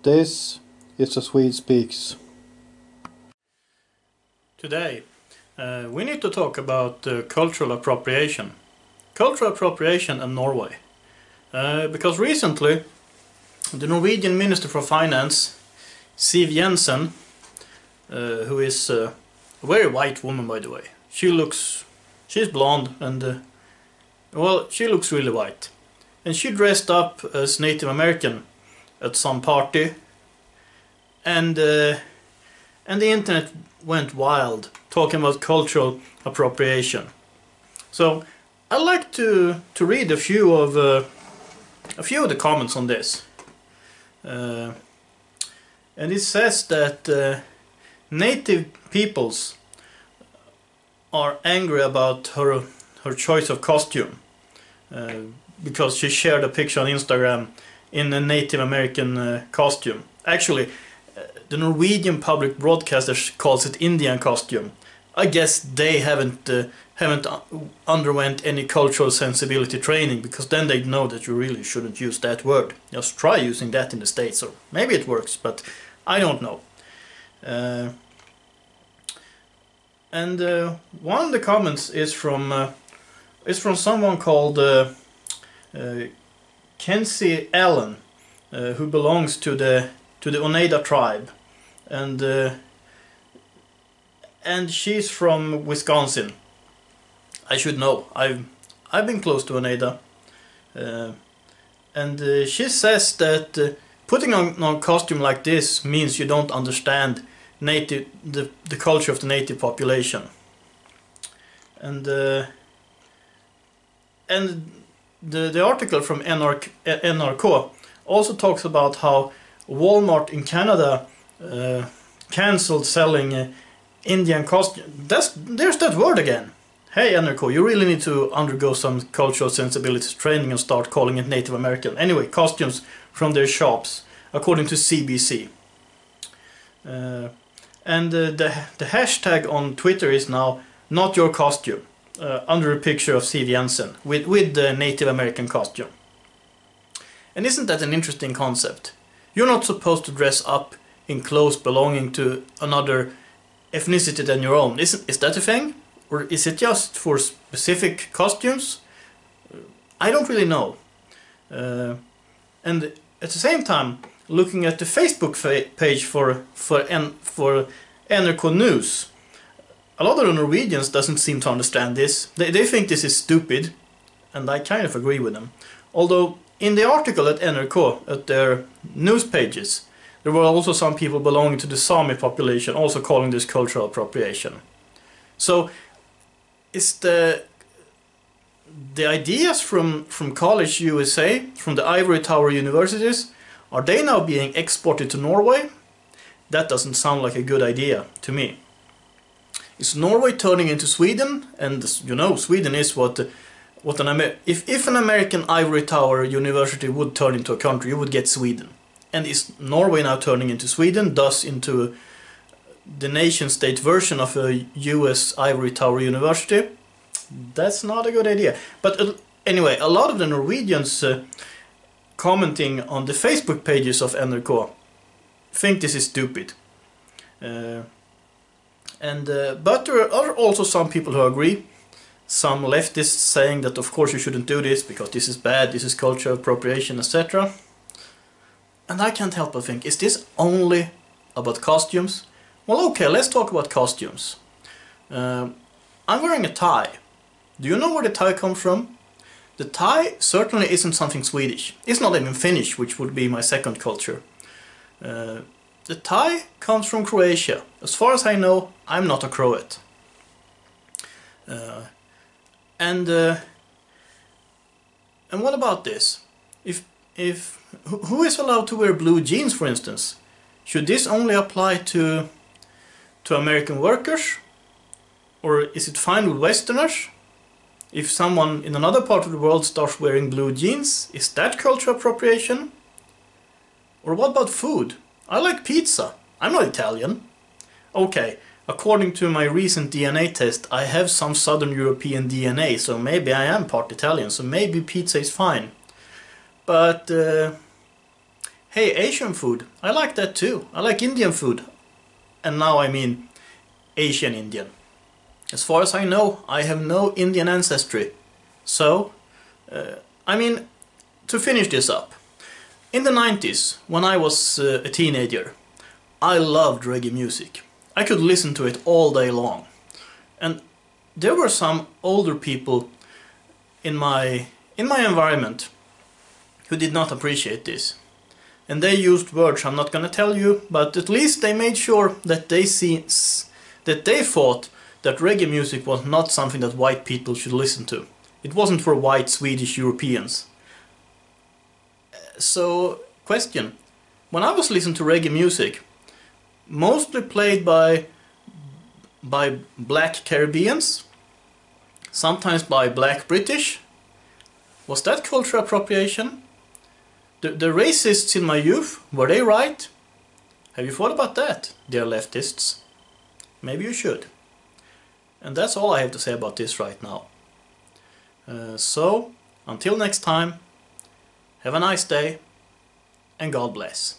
This is the Swede Speaks. Today we need to talk about cultural appropriation. Cultural appropriation in Norway. Because recently the Norwegian Minister for Finance, Siv Jensen, who is a very white woman by the way. She's blonde and well, she looks really white. And she dressed up as Native American at some party, and the internet went wild talking about cultural appropriation. So I'd like to read a few of the comments on this. And it says that native peoples are angry about her choice of costume because she shared a picture on Instagram in a Native American costume. Actually, the Norwegian public broadcaster calls it Indian costume. I guess they haven't underwent any cultural sensibility training, because then they'd know that you really shouldn't use that word. Just try using that in the States, or maybe it works, but I don't know. And one of the comments is from someone called Kenzie Allen, who belongs to the Oneida tribe, and she's from Wisconsin. I should know. I've been close to Oneida, and she says that putting on a costume like this means you don't understand the culture of the native population, and the article from NRK also talks about how Walmart in Canada cancelled selling Indian costumes. There's that word again. Hey NRK, you really need to undergo some cultural sensibilities training and start calling it Native American. Anyway, costumes from their shops, according to CBC. And the hashtag on Twitter is now "Not Your Costume", under a picture of Siv Jensen with the Native American costume. And isn't that an interesting concept? You're not supposed to dress up in clothes belonging to another ethnicity than your own. Is that a thing? Or is it just for specific costumes? I don't really know. And at the same time, looking at the Facebook page for NRK News, a lot of the Norwegians doesn't seem to understand this. They think this is stupid, and I kind of agree with them. Although in the article at NRK, at their news pages, there were also some people belonging to the Sami population also calling this cultural appropriation. So is the ideas from college USA, from the ivory tower universities, are they now being exported to Norway? That doesn't sound like a good idea to me. Is Norway turning into Sweden? And you know, Sweden is if an American ivory tower university would turn into a country, you would get Sweden. And is Norway now turning into Sweden, thus into the nation-state version of a US ivory tower university? That's not a good idea. But anyway, a lot of the Norwegians commenting on the Facebook pages of NRK think this is stupid. But there are also some people who agree. Some leftists saying that of course you shouldn't do this because this is bad, this is cultural appropriation, etc. And I can't help but think, is this only about costumes? Well, okay, let's talk about costumes. I'm wearing a tie. Do you know where the tie comes from? The tie certainly isn't something Swedish. It's not even Finnish, which would be my second culture. The tie comes from Croatia. As far as I know, I'm not a Croat. And what about this? Who is allowed to wear blue jeans, for instance? Should this only apply to American workers? Or is it fine with Westerners? If someone in another part of the world starts wearing blue jeans, is that cultural appropriation? Or what about food? I like pizza. I'm not Italian. Okay, according to my recent DNA test, I have some Southern European DNA, so maybe I am part Italian, so maybe pizza is fine. But hey, Asian food, I like that too. I like Indian food. And now I mean Asian Indian. As far as I know, I have no Indian ancestry. So, I mean, to finish this up. In the 90s, when I was a teenager, I loved reggae music. I could listen to it all day long. And there were some older people in my environment who did not appreciate this. And they used words I'm not gonna tell you, but at least they made sure that they thought that reggae music was not something that white people should listen to. It wasn't for white Swedish Europeans. So, question. When I was listening to reggae music, mostly played by black Caribbeans, sometimes by black British, was that cultural appropriation? The racists in my youth, were they right? Have you thought about that, dear leftists? Maybe you should. And that's all I have to say about this right now. So, until next time, have a nice day, and God bless.